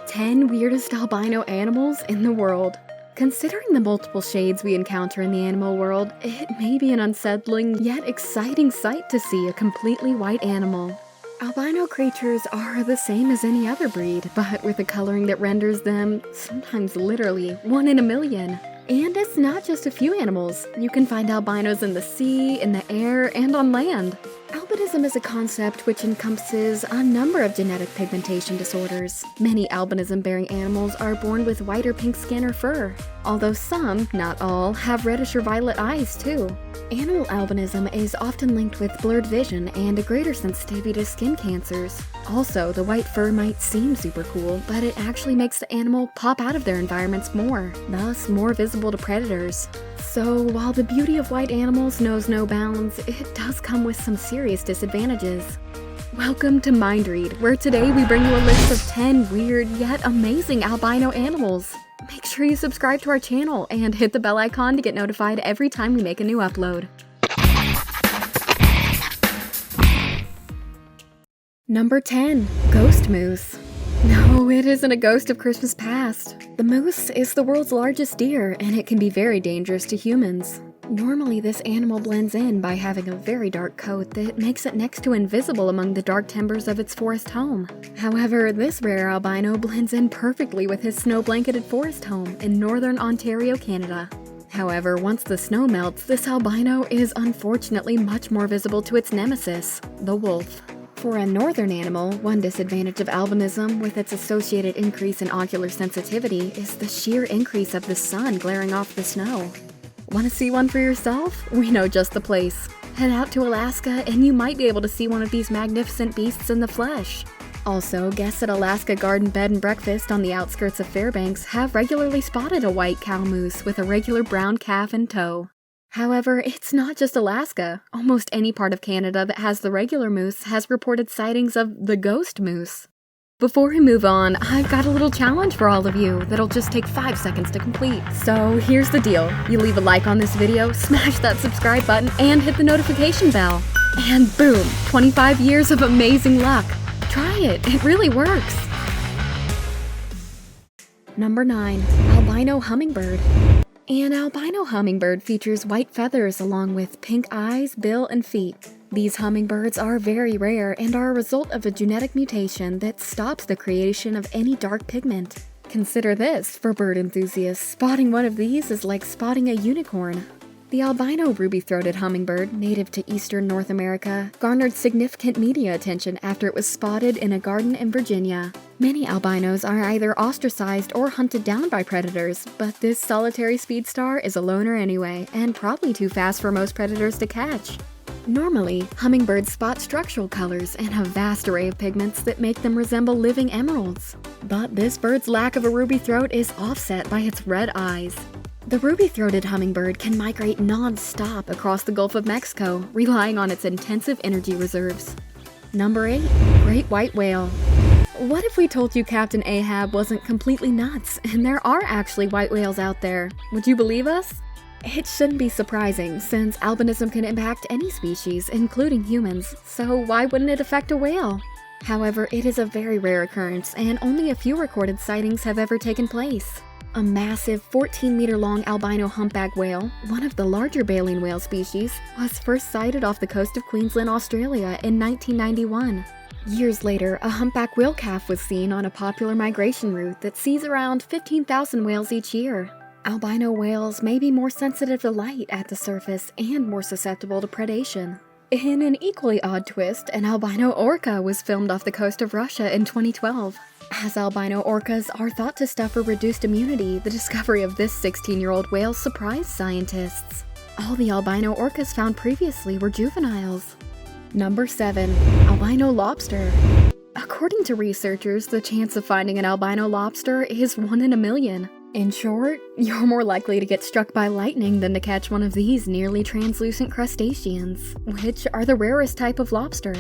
10 weirdest albino animals in the world. Considering the multiple shades we encounter in the animal world, it may be an unsettling yet exciting sight to see a completely white animal. Albino creatures are the same as any other breed, but with a coloring that renders them, sometimes literally, 1 in a million. And it's not just a few animals. You can find albinos in the sea, in the air, and on land. Albinism is a concept which encompasses a number of genetic pigmentation disorders. Many albinism-bearing animals are born with white or pink skin or fur, although some, not all, have reddish or violet eyes too. Animal albinism is often linked with blurred vision and a greater sensitivity to skin cancers. Also, the white fur might seem super cool, but it actually makes the animal pop out of their environments more, thus more visible to predators. So, while the beauty of white animals knows no bounds, it does come with some serious disadvantages. Welcome to Mind Read, where today we bring you a list of 10 weird yet amazing albino animals. Make sure you subscribe to our channel and hit the bell icon to get notified every time we make a new upload. Number 10. Ghost Moose. No, it isn't a ghost of Christmas past. The moose is the world's largest deer, and it can be very dangerous to humans. Normally, this animal blends in by having a very dark coat that makes it next to invisible among the dark timbers of its forest home. However, this rare albino blends in perfectly with his snow-blanketed forest home in northern Ontario, Canada. However, once the snow melts, this albino is unfortunately much more visible to its nemesis, the wolf. For a northern animal, one disadvantage of albinism, with its associated increase in ocular sensitivity, is the sheer increase of the sun glaring off the snow. Want to see one for yourself? We know just the place. Head out to Alaska and you might be able to see one of these magnificent beasts in the flesh. Also, guests at Alaska Garden Bed and Breakfast on the outskirts of Fairbanks have regularly spotted a white cow moose with a regular brown calf in tow. However, it's not just Alaska. Almost any part of Canada that has the regular moose has reported sightings of the ghost moose. Before we move on, I've got a little challenge for all of you that'll just take 5 seconds to complete. So here's the deal. You leave a like on this video, smash that subscribe button, and hit the notification bell. And boom, 25 years of amazing luck. Try it, it really works. Number 9. Albino Hummingbird. An albino hummingbird features white feathers along with pink eyes, bill, and feet. These hummingbirds are very rare and are a result of a genetic mutation that stops the creation of any dark pigment. Consider this, for bird enthusiasts, spotting one of these is like spotting a unicorn. The albino ruby-throated hummingbird, native to eastern North America, garnered significant media attention after it was spotted in a garden in Virginia. Many albinos are either ostracized or hunted down by predators, but this solitary speed star is a loner anyway, and probably too fast for most predators to catch. Normally, hummingbirds spot structural colors and a vast array of pigments that make them resemble living emeralds. But this bird's lack of a ruby throat is offset by its red eyes. The ruby-throated hummingbird can migrate non-stop across the Gulf of Mexico, relying on its intensive energy reserves. Number 8. Great White Whale. What if we told you Captain Ahab wasn't completely nuts, and there are actually white whales out there? Would you believe us? It shouldn't be surprising, since albinism can impact any species, including humans, so why wouldn't it affect a whale? However, it is a very rare occurrence, and only a few recorded sightings have ever taken place. A massive 14-meter-long albino humpback whale, one of the larger baleen whale species, was first sighted off the coast of Queensland, Australia in 1991. Years later, a humpback whale calf was seen on a popular migration route that sees around 15,000 whales each year. Albino whales may be more sensitive to light at the surface and more susceptible to predation. In an equally odd twist, an albino orca was filmed off the coast of Russia in 2012. As albino orcas are thought to suffer reduced immunity, the discovery of this 16-year-old whale surprised scientists. All the albino orcas found previously were juveniles. Number 7. Albino Lobster. According to researchers, the chance of finding an albino lobster is 1 in a million. In short, you're more likely to get struck by lightning than to catch one of these nearly translucent crustaceans, which are the rarest type of lobster.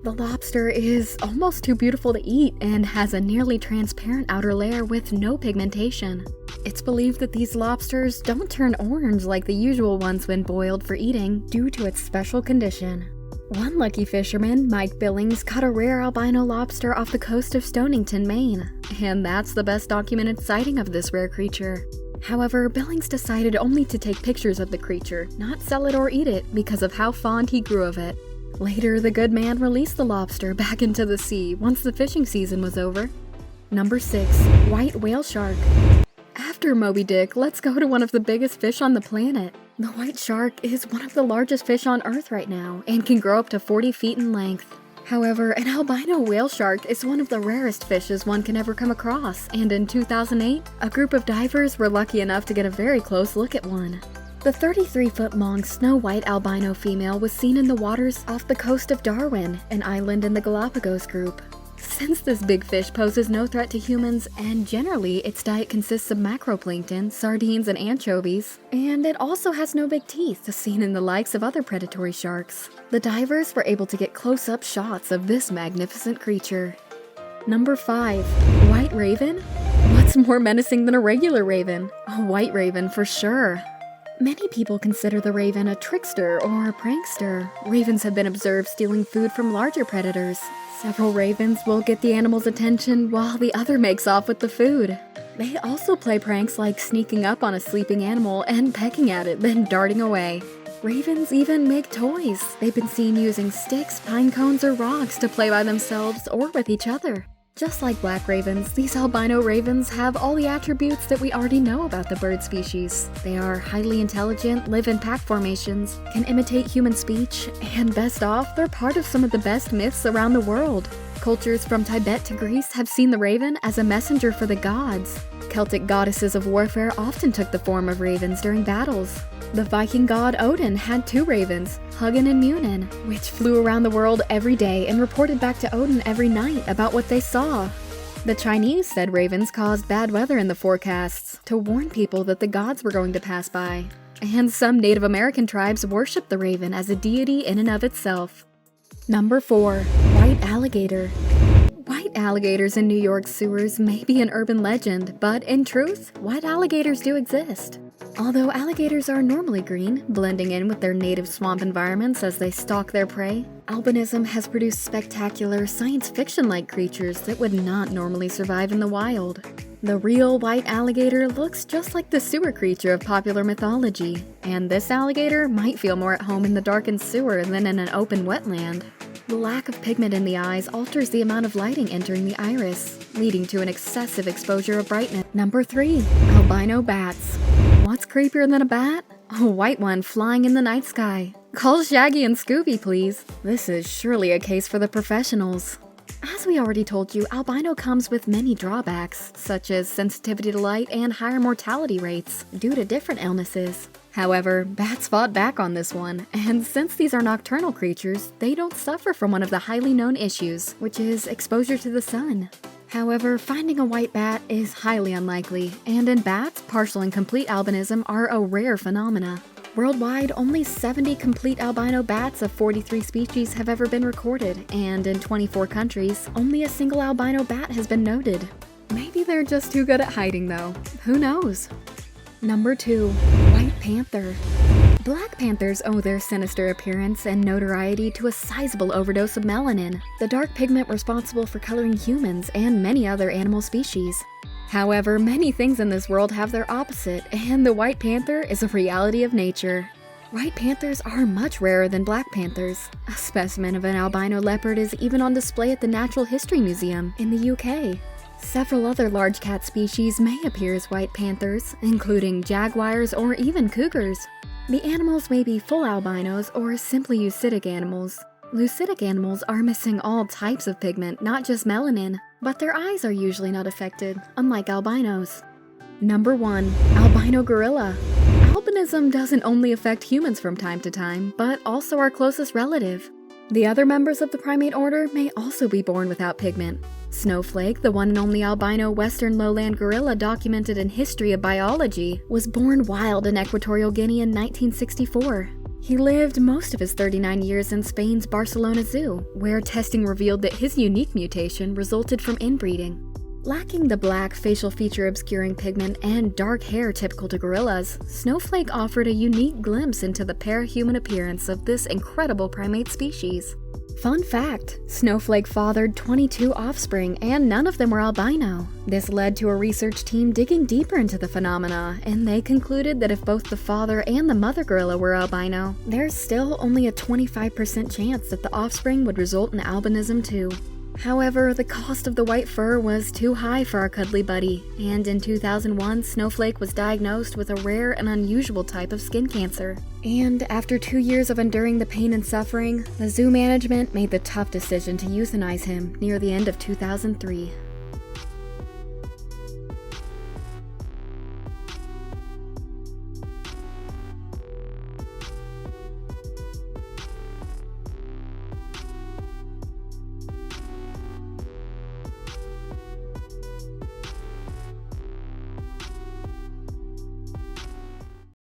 The lobster is almost too beautiful to eat and has a nearly transparent outer layer with no pigmentation. It's believed that these lobsters don't turn orange like the usual ones when boiled for eating due to its special condition. One lucky fisherman, Mike Billings, caught a rare albino lobster off the coast of Stonington, Maine. and that's the best documented sighting of this rare creature. However, Billings decided only to take pictures of the creature, not sell it or eat it, because of how fond he grew of it. Later, the good man released the lobster back into the sea once the fishing season was over. Number 6. White whale shark. After Moby Dick, let's go to one of the biggest fish on the planet. The white shark is one of the largest fish on Earth right now, and can grow up to 40 feet in length. However, an albino whale shark is one of the rarest fishes one can ever come across, and in 2008, a group of divers were lucky enough to get a very close look at one. The 33-foot-long snow-white albino female was seen in the waters off the coast of Darwin, an island in the Galapagos group. Since this big fish poses no threat to humans, and generally its diet consists of macroplankton, sardines, and anchovies, and it also has no big teeth, as seen in the likes of other predatory sharks, the divers were able to get close-up shots of this magnificent creature. Number 5. White raven? What's more menacing than a regular raven? A white raven for sure. Many people consider the raven a trickster or a prankster. Ravens have been observed stealing food from larger predators. Several ravens will get the animal's attention while the other makes off with the food. They also play pranks like sneaking up on a sleeping animal and pecking at it, then darting away. Ravens even make toys. They've been seen using sticks, pine cones, or rocks to play by themselves or with each other. Just like black ravens, these albino ravens have all the attributes that we already know about the bird species. They are highly intelligent, live in pack formations, can imitate human speech, and best off, they're part of some of the best myths around the world. Cultures from Tibet to Greece have seen the raven as a messenger for the gods. Celtic goddesses of warfare often took the form of ravens during battles. The Viking god Odin had 2 ravens, Hugin and Munin, which flew around the world every day and reported back to Odin every night about what they saw. The Chinese said ravens caused bad weather in the forecasts to warn people that the gods were going to pass by. And some Native American tribes worship the raven as a deity in and of itself. Number 4. White alligator. White alligators in New York sewers may be an urban legend, but in truth, white alligators do exist. Although alligators are normally green, blending in with their native swamp environments as they stalk their prey, albinism has produced spectacular science fiction-like creatures that would not normally survive in the wild. The real white alligator looks just like the sewer creature of popular mythology, and this alligator might feel more at home in the darkened sewer than in an open wetland. The lack of pigment in the eyes alters the amount of lighting entering the iris, leading to an excessive exposure of brightness. Number 3. Albino bats. What's creepier than a bat? A white one flying in the night sky. Call Shaggy and Scooby, please. This is surely a case for the professionals. As we already told you, albino comes with many drawbacks, such as sensitivity to light and higher mortality rates due to different illnesses. However, bats fought back on this one, and since these are nocturnal creatures, they don't suffer from one of the highly known issues, which is exposure to the sun. However, finding a white bat is highly unlikely, and in bats, partial and complete albinism are a rare phenomena. Worldwide, only 70 complete albino bats of 43 species have ever been recorded, and in 24 countries, only a single albino bat has been noted. Maybe they're just too good at hiding though. Who knows? Number 2. White panther. Black panthers owe their sinister appearance and notoriety to a sizable overdose of melanin, the dark pigment responsible for coloring humans and many other animal species. However, many things in this world have their opposite, and the white panther is a reality of nature. White panthers are much rarer than black panthers. A specimen of an albino leopard is even on display at the Natural History Museum in the UK. Several other large cat species may appear as white panthers, including jaguars or even cougars. The animals may be full albinos or simply leucitic animals. Leucitic animals are missing all types of pigment, not just melanin, but their eyes are usually not affected, unlike albinos. Number 1. Albino gorilla. Albinism doesn't only affect humans from time to time, but also our closest relative. The other members of the primate order may also be born without pigment. Snowflake, the one and only albino western lowland gorilla documented in History of Biology, was born wild in Equatorial Guinea in 1964. He lived most of his 39 years in Spain's Barcelona Zoo, where testing revealed that his unique mutation resulted from inbreeding. Lacking the black facial feature obscuring pigment and dark hair typical to gorillas, Snowflake offered a unique glimpse into the parahuman appearance of this incredible primate species. Fun fact, Snowflake fathered 22 offspring and none of them were albino. This led to a research team digging deeper into the phenomena, and they concluded that if both the father and the mother gorilla were albino, there's still only a 25% chance that the offspring would result in albinism too. However, the cost of the white fur was too high for our cuddly buddy, and in 2001, Snowflake was diagnosed with a rare and unusual type of skin cancer. And after 2 years of enduring the pain and suffering, the zoo management made the tough decision to euthanize him near the end of 2003.